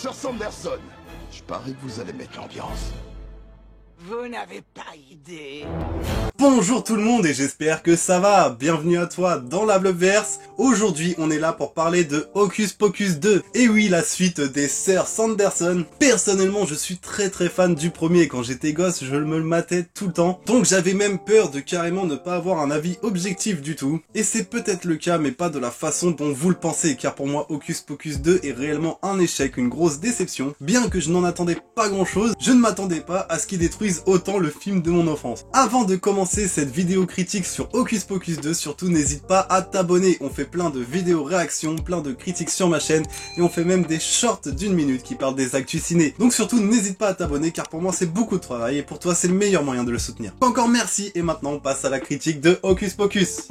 Sir Sanderson. Je parie que vous allez mettre l'ambiance. Vous n'avez pas idée. Bonjour tout le monde et j'espère que ça va. Bienvenue à toi dans la Blobverse. Aujourd'hui on est là pour parler de Hocus Pocus 2. Et oui, la suite des Sir Sanderson. Personnellement je suis très fan du premier. Quand j'étais gosse je me le matais tout le temps. Donc j'avais même peur de carrément ne pas avoir un avis objectif du tout. Et c'est peut-être le cas mais pas de la façon dont vous le pensez. Car pour moi Hocus Pocus 2 est réellement un échec, une grosse déception. Bien que je n'en attendais pas grand chose, je ne m'attendais pas à ce qu'il détruise autant le film de mon enfance. Avant de commencer cette vidéo critique sur Hocus Pocus 2, surtout n'hésite pas à t'abonner. On fait plein de vidéos réactions, plein de critiques sur ma chaîne et on fait même des shorts d'1 minute qui parlent des actus ciné. Donc surtout n'hésite pas à t'abonner car pour moi c'est beaucoup de travail et pour toi c'est le meilleur moyen de le soutenir. Encore merci et maintenant on passe à la critique de Hocus Pocus.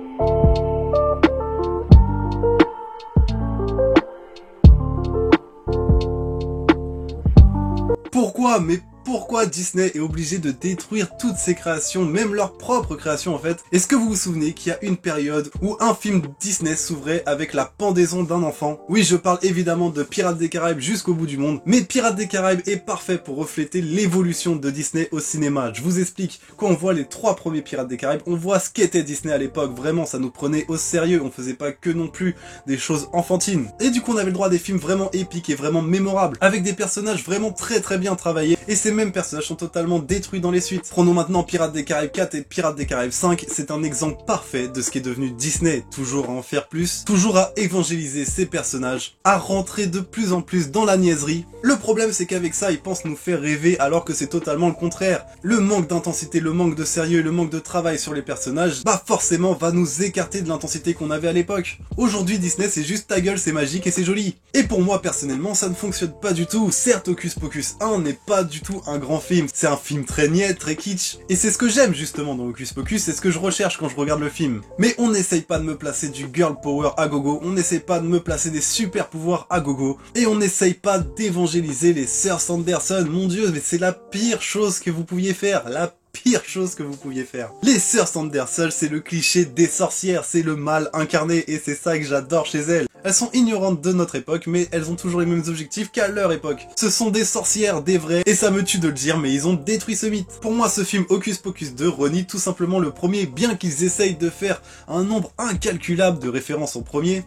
Pourquoi Disney est obligé de détruire toutes ses créations, même leurs propres créations en fait? Est-ce que vous vous souvenez qu'il y a une période où un film Disney s'ouvrait avec la pendaison d'un enfant? Oui, je parle évidemment de Pirates des Caraïbes jusqu'au bout du monde, mais Pirates des Caraïbes est parfait pour refléter l'évolution de Disney au cinéma. Je vous explique, quand on voit les 3 premiers Pirates des Caraïbes, on voit ce qu'était Disney à l'époque, vraiment ça nous prenait au sérieux, on faisait pas que non plus des choses enfantines. Et du coup on avait le droit à des films vraiment épiques et vraiment mémorables, avec des personnages vraiment très bien travaillés, et ces mêmes personnages sont totalement détruits dans les suites. Prenons maintenant Pirates des Caraïbes 4 et Pirates des Caraïbes 5, c'est un exemple parfait de ce qui est devenu Disney, toujours à en faire plus, toujours à évangéliser ses personnages, à rentrer de plus en plus dans la niaiserie. Le problème c'est qu'avec ça, ils pensent nous faire rêver alors que c'est totalement le contraire. Le manque d'intensité, le manque de sérieux et le manque de travail sur les personnages, bah forcément va nous écarter de l'intensité qu'on avait à l'époque. Aujourd'hui Disney c'est juste ta gueule, c'est magique et c'est joli. Et pour moi personnellement ça ne fonctionne pas du tout. Certes Hocus Pocus 1 n'est pas du tout un grand film, c'est un film très niais, très kitsch, et c'est ce que j'aime justement dans Hocus Pocus, c'est ce que je recherche quand je regarde le film. Mais on n'essaye pas de me placer du girl power à gogo, on n'essaye pas de me placer des super pouvoirs à gogo, et on n'essaye pas d'évangéliser les Sir Sanderson. Mon dieu, mais c'est la pire chose que vous pouviez faire, la pire chose que vous pouviez faire. Les Sir Sanderson, c'est le cliché des sorcières, c'est le mal incarné, et c'est ça que j'adore chez elles. Elles sont ignorantes de notre époque, mais elles ont toujours les mêmes objectifs qu'à leur époque. Ce sont des sorcières, des vraies, et ça me tue de le dire, mais ils ont détruit ce mythe. Pour moi, ce film Hocus Pocus 2 renie tout simplement le premier, bien qu'ils essayent de faire un nombre incalculable de références au premier.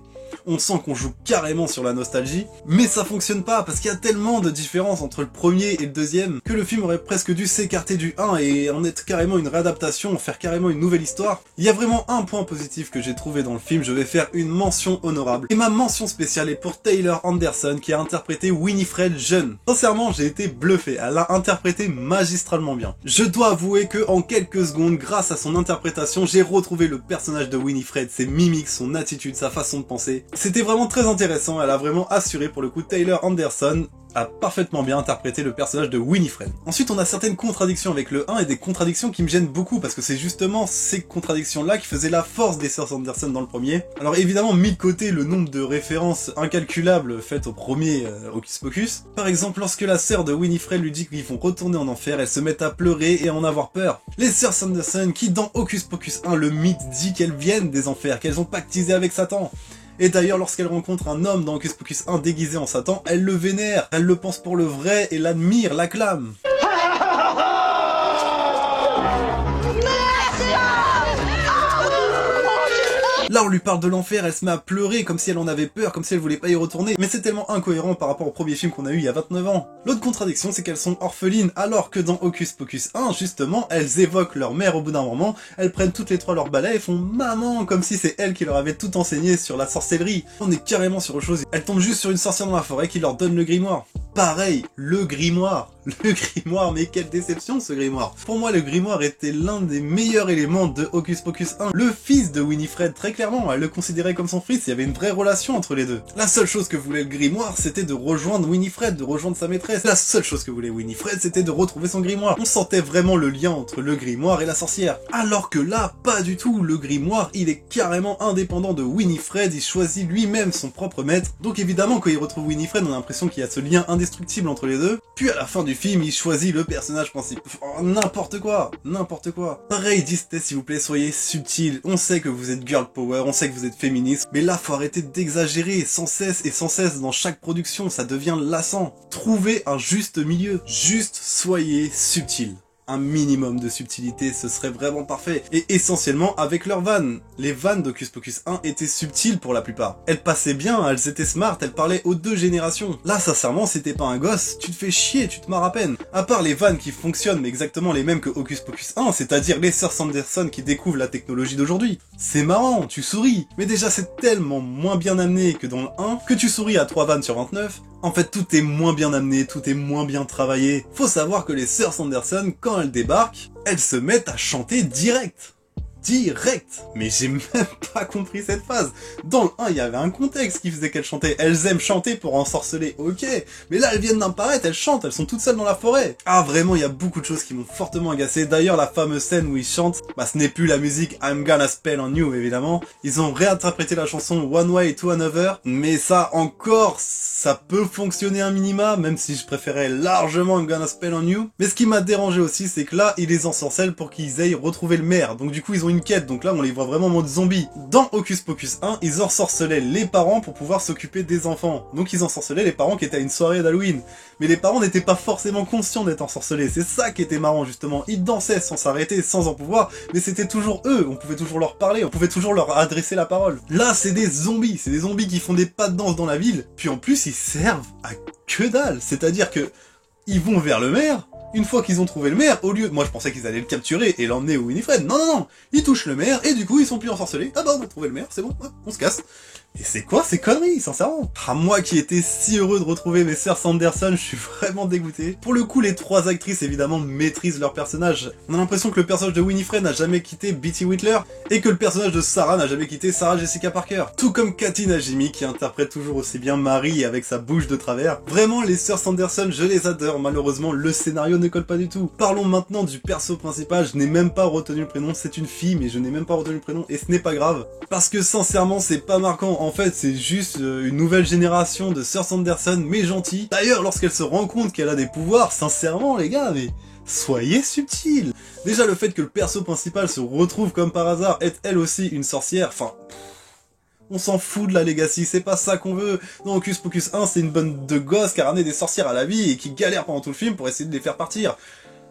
On sent qu'on joue carrément sur la nostalgie, mais ça fonctionne pas parce qu'il y a tellement de différences entre le premier et le deuxième que le film aurait presque dû s'écarter du 1 et en être carrément une réadaptation, faire carrément une nouvelle histoire. Il y a vraiment un point positif que j'ai trouvé dans le film, je vais faire une mention honorable. Et ma mention spéciale est pour Taylor Anderson qui a interprété Winifred jeune. Sincèrement, j'ai été bluffé, elle a interprété magistralement bien. Je dois avouer que en quelques secondes, grâce à son interprétation, j'ai retrouvé le personnage de Winifred, ses mimiques, son attitude, sa façon de penser. C'était vraiment très intéressant, elle a vraiment assuré pour le coup. Taylor Anderson a parfaitement bien interprété le personnage de Winifred. Ensuite, on a certaines contradictions avec le 1 et des contradictions qui me gênent beaucoup parce que c'est justement ces contradictions-là qui faisaient la force des Sir Sanderson dans le premier. Alors évidemment, mis de côté le nombre de références incalculables faites au premier Hocus Pocus. Par exemple, lorsque la sœur de Winifred lui dit qu'ils vont retourner en enfer, elle se met à pleurer et à en avoir peur. Les Sir Sanderson qui, dans Hocus Pocus 1, le mythe dit qu'elles viennent des enfers, qu'elles ont pactisé avec Satan. Et d'ailleurs, lorsqu'elle rencontre un homme dans Hocus Pocus 1 déguisé en Satan, elle le vénère, elle le pense pour le vrai et l'admire, l'acclame. Là, on lui parle de l'enfer, elle se met à pleurer comme si elle en avait peur, comme si elle voulait pas y retourner. Mais c'est tellement incohérent par rapport au premier film qu'on a eu il y a 29 ans. L'autre contradiction, c'est qu'elles sont orphelines, alors que dans Hocus Pocus 1, justement, elles évoquent leur mère au bout d'un moment, elles prennent toutes les 3 leur balai et font maman, comme si c'est elle qui leur avait tout enseigné sur la sorcellerie. On est carrément sur autre chose. Elles tombent juste sur une sorcière dans la forêt qui leur donne le grimoire. Pareil, le grimoire, mais quelle déception ce grimoire. Pour moi, le grimoire était l'un des meilleurs éléments de Hocus Pocus 1. Le fils de Winifred, très clairement, elle le considérait comme son fils, il y avait une vraie relation entre les deux. La seule chose que voulait le grimoire, c'était de rejoindre Winifred, de rejoindre sa maîtresse. La seule chose que voulait Winifred, c'était de retrouver son grimoire. On sentait vraiment le lien entre le grimoire et la sorcière. Alors que là, pas du tout, le grimoire, il est carrément indépendant de Winifred, il choisit lui-même son propre maître. Donc évidemment, quand il retrouve Winifred, on a l'impression qu'il y a ce lien indestructible entre les deux. Puis à la fin du film, il choisit le personnage principal. Oh, n'importe quoi, n'importe quoi. Pareil, Disney, s'il vous plaît, soyez subtil. On sait que vous êtes girl power, on sait que vous êtes féministe, mais là, faut arrêter d'exagérer sans cesse et sans cesse dans chaque production, ça devient lassant. Trouvez un juste milieu. Juste soyez subtil. Un minimum de subtilité, ce serait vraiment parfait. Et essentiellement avec leurs vannes. Les vannes d'Hocus Pocus 1 étaient subtiles pour la plupart. Elles passaient bien, elles étaient smart, elles parlaient aux deux générations. Là, sincèrement, si t'es pas un gosse, tu te fais chier, tu te marres à peine. À part les vannes qui fonctionnent, mais exactement les mêmes que Hocus Pocus 1, c'est-à-dire les sœurs Sanderson qui découvrent la technologie d'aujourd'hui. C'est marrant, tu souris. Mais déjà, c'est tellement moins bien amené que dans le 1, que tu souris à 3 vannes sur 29. En fait, tout est moins bien amené, tout est moins bien travaillé. Faut savoir que les sœurs Sanderson, quand elles débarquent, elles se mettent à chanter direct. Mais j'ai même pas compris cette phase. Dans le 1, il y avait un contexte qui faisait qu'elles chantaient. Elles aiment chanter pour ensorceler, ok. Mais là, elles viennent d'apparaître, elles chantent, elles sont toutes seules dans la forêt. Ah, vraiment, il y a beaucoup de choses qui m'ont fortement agacé. D'ailleurs, la fameuse scène où ils chantent, bah, ce n'est plus la musique I'm Gonna Spell on You, évidemment. Ils ont réinterprété la chanson One Way to Another. Mais ça, encore, ça peut fonctionner un minima, même si je préférais largement I'm Gonna Spell on You. Mais ce qui m'a dérangé aussi, c'est que là, ils les ensorcellent pour qu'ils aillent retrouver le maire. Donc du coup, ils ont une quête, donc là on les voit vraiment en mode zombie. Dans Hocus Pocus 1, ils ensorcelaient les parents pour pouvoir s'occuper des enfants. Donc ils ensorcelaient les parents qui étaient à une soirée d'Halloween. Mais les parents n'étaient pas forcément conscients d'être ensorcelés, c'est ça qui était marrant justement. Ils dansaient sans s'arrêter, sans en pouvoir, mais c'était toujours eux, on pouvait toujours leur parler, on pouvait toujours leur adresser la parole. Là c'est des zombies qui font des pas de danse dans la ville, puis en plus ils servent à que dalle, c'est-à-dire que ils vont vers le maire. Une fois qu'ils ont trouvé le maire, au lieu... Moi je pensais qu'ils allaient le capturer et l'emmener au Winifred. Non, non, non. Ils touchent le maire et du coup ils sont plus ensorcelés. Ah bah on a trouvé le maire, c'est bon, hop, on se casse. Et c'est quoi ces conneries, sincèrement? Ah, moi qui étais si heureux de retrouver mes sœurs Sanderson, je suis vraiment dégoûté. Pour le coup, les trois actrices, évidemment, maîtrisent leur personnage. On a l'impression que le personnage de Winifred n'a jamais quitté Betty Whitler, et que le personnage de Sarah n'a jamais quitté Sarah Jessica Parker. Tout comme Kathy Najimy, qui interprète toujours aussi bien Marie avec sa bouche de travers. Vraiment, les sœurs Sanderson, je les adore. Malheureusement, le scénario ne colle pas du tout. Parlons maintenant du perso principal. Je n'ai même pas retenu le prénom. C'est une fille, mais je n'ai même pas retenu le prénom, et ce n'est pas grave. Parce que sincèrement, c'est pas marquant. En fait, c'est juste une nouvelle génération de sœurs Sanderson, mais gentilles. D'ailleurs, lorsqu'elle se rend compte qu'elle a des pouvoirs, sincèrement, les gars, mais soyez subtils. Déjà, le fait que le perso principal se retrouve comme par hasard est elle aussi une sorcière, enfin... On s'en fout de la legacy, c'est pas ça qu'on veut. Dans Hocus Pocus 1, c'est une bande de gosses qui a ramené des sorcières à la vie et qui galèrent pendant tout le film pour essayer de les faire partir.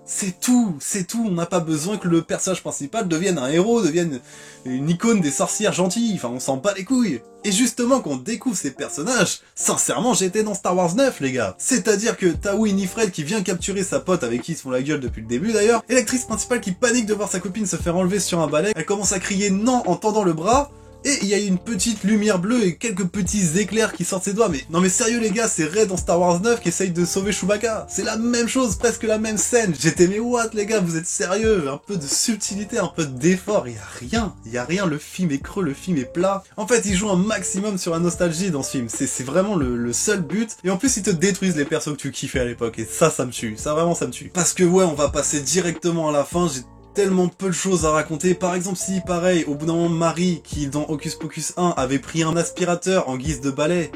C'est tout, on n'a pas besoin que le personnage principal devienne un héros, devienne une icône des sorcières gentilles, enfin on s'en bat les couilles. Et justement quand on découvre ces personnages, sincèrement j'étais dans Star Wars 9 les gars. C'est-à-dire que t'as Winifred qui vient capturer sa pote avec qui ils se font la gueule depuis le début d'ailleurs, et l'actrice principale qui panique de voir sa copine se faire enlever sur un balai, elle commence à crier non en tendant le bras, et il y a une petite lumière bleue et quelques petits éclairs qui sortent ses doigts. Mais non mais sérieux les gars, c'est Rey dans Star Wars 9 qui essaye de sauver Chewbacca. C'est la même chose, presque la même scène. J'étais mais what les gars, vous êtes sérieux? Un peu de subtilité, un peu d'effort, il y a rien, le film est creux, le film est plat. En fait, ils jouent un maximum sur la nostalgie dans ce film. C'est vraiment le seul but. Et en plus, ils te détruisent les persos que tu kiffais à l'époque. Et ça me tue. Ça vraiment, ça me tue. Parce que ouais, on va passer directement à la fin. J'ai tellement peu de choses à raconter. Par exemple, si, pareil, au bout d'un moment, Marie, qui dans Hocus Pocus 1 avait pris un aspirateur en guise de balai,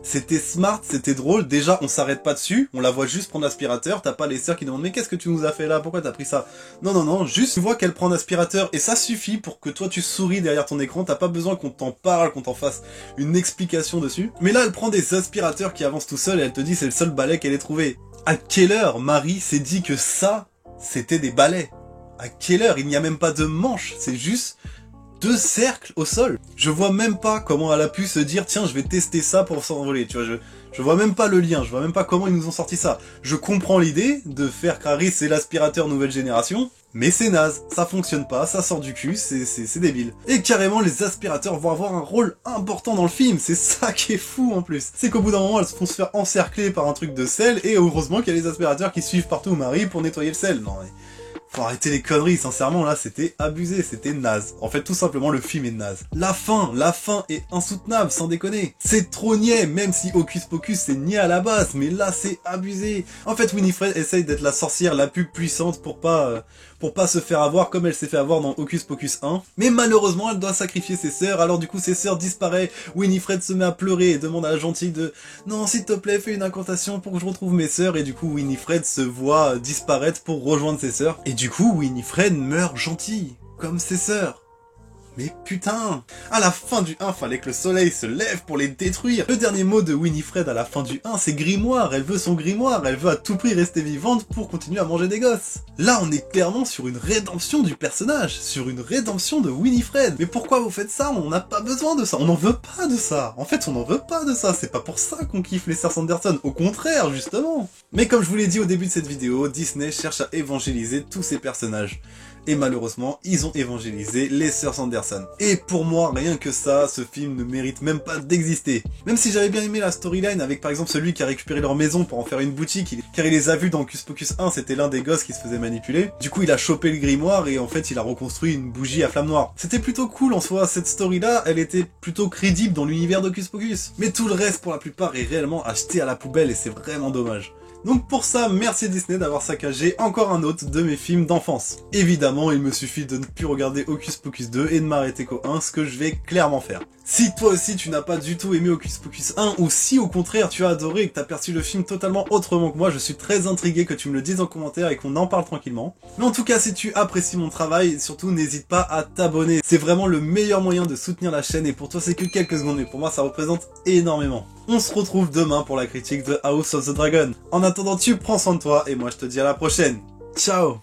c'était smart, c'était drôle. Déjà, on s'arrête pas dessus, on la voit juste prendre l'aspirateur, t'as pas les sœurs qui demandent mais qu'est-ce que tu nous as fait là, pourquoi t'as pris ça? Non, juste tu vois qu'elle prend l'aspirateur et ça suffit pour que toi tu souris derrière ton écran, t'as pas besoin qu'on t'en parle, qu'on t'en fasse une explication dessus. Mais là, elle prend des aspirateurs qui avancent tout seul et elle te dit c'est le seul balai qu'elle ait trouvé. À quelle heure Marie s'est dit que ça, c'était des balais? À quelle heure? Il n'y a même pas de manche, c'est juste 2 cercles au sol. Je vois même pas comment elle a pu se dire tiens je vais tester ça pour s'envoler, tu vois, je vois même pas le lien, je vois même pas comment ils nous ont sorti ça. Je comprends l'idée de faire Caris c'est l'aspirateur nouvelle génération, mais c'est naze, ça fonctionne pas, ça sort du cul, c'est débile. Et carrément les aspirateurs vont avoir un rôle important dans le film, c'est ça qui est fou en plus. C'est qu'au bout d'un moment elles se font se faire encercler par un truc de sel, et heureusement qu'il y a les aspirateurs qui suivent partout Marie pour nettoyer le sel. Non mais... Faut arrêter les conneries, sincèrement là c'était abusé, c'était naze. En fait tout simplement le film est naze. La fin est insoutenable, sans déconner. C'est trop niais, même si Hocus Pocus c'est niais à la base, mais là c'est abusé. En fait Winifred essaye d'être la sorcière la plus puissante pour pas se faire avoir comme elle s'est fait avoir dans Hocus Pocus 1. Mais malheureusement elle doit sacrifier ses sœurs, alors du coup ses sœurs disparaissent. Winifred se met à pleurer et demande à la gentille de « Non s'il te plaît fais une incantation pour que je retrouve mes sœurs » et du coup Winifred se voit disparaître pour rejoindre ses sœurs. Et du coup Winifred meurt gentille, comme ses sœurs. Mais putain! À la fin du 1, fallait que le soleil se lève pour les détruire! Le dernier mot de Winifred à la fin du 1, c'est grimoire! Elle veut son grimoire! Elle veut à tout prix rester vivante pour continuer à manger des gosses! Là, on est clairement sur une rédemption du personnage! Sur une rédemption de Winifred! Mais pourquoi vous faites ça? On n'a pas besoin de ça! On n'en veut pas de ça! En fait, on n'en veut pas de ça! C'est pas pour ça qu'on kiffe les sœurs Sanderson! Au contraire, justement! Mais comme je vous l'ai dit au début de cette vidéo, Disney cherche à évangéliser tous ces personnages. Et malheureusement, ils ont évangélisé les sœurs Sanderson. Et pour moi, rien que ça, ce film ne mérite même pas d'exister. Même si j'avais bien aimé la storyline avec par exemple celui qui a récupéré leur maison pour en faire une boutique, car il les a vus dans Hocus Pocus 1, c'était l'un des gosses qui se faisait manipuler. Du coup, il a chopé le grimoire et en fait, il a reconstruit une bougie à flamme noire. C'était plutôt cool en soi, cette story-là, elle était plutôt crédible dans l'univers d'Hocus Pocus. Mais tout le reste, pour la plupart, est réellement acheté à la poubelle et c'est vraiment dommage. Donc pour ça, merci Disney d'avoir saccagé encore un autre de mes films d'enfance. Évidemment, il me suffit de ne plus regarder Hocus Pocus 2 et de m'arrêter qu'au 1, ce que je vais clairement faire. Si toi aussi tu n'as pas du tout aimé Hocus Pocus 1, ou si au contraire tu as adoré et que tu as perçu le film totalement autrement que moi, je suis très intrigué que tu me le dises en commentaire et qu'on en parle tranquillement. Mais en tout cas, si tu apprécies mon travail, surtout n'hésite pas à t'abonner. C'est vraiment le meilleur moyen de soutenir la chaîne et pour toi c'est que quelques secondes, mais pour moi ça représente énormément. On se retrouve demain pour la critique de House of the Dragon. En attendant, tu prends soin de toi et moi je te dis à la prochaine. Ciao!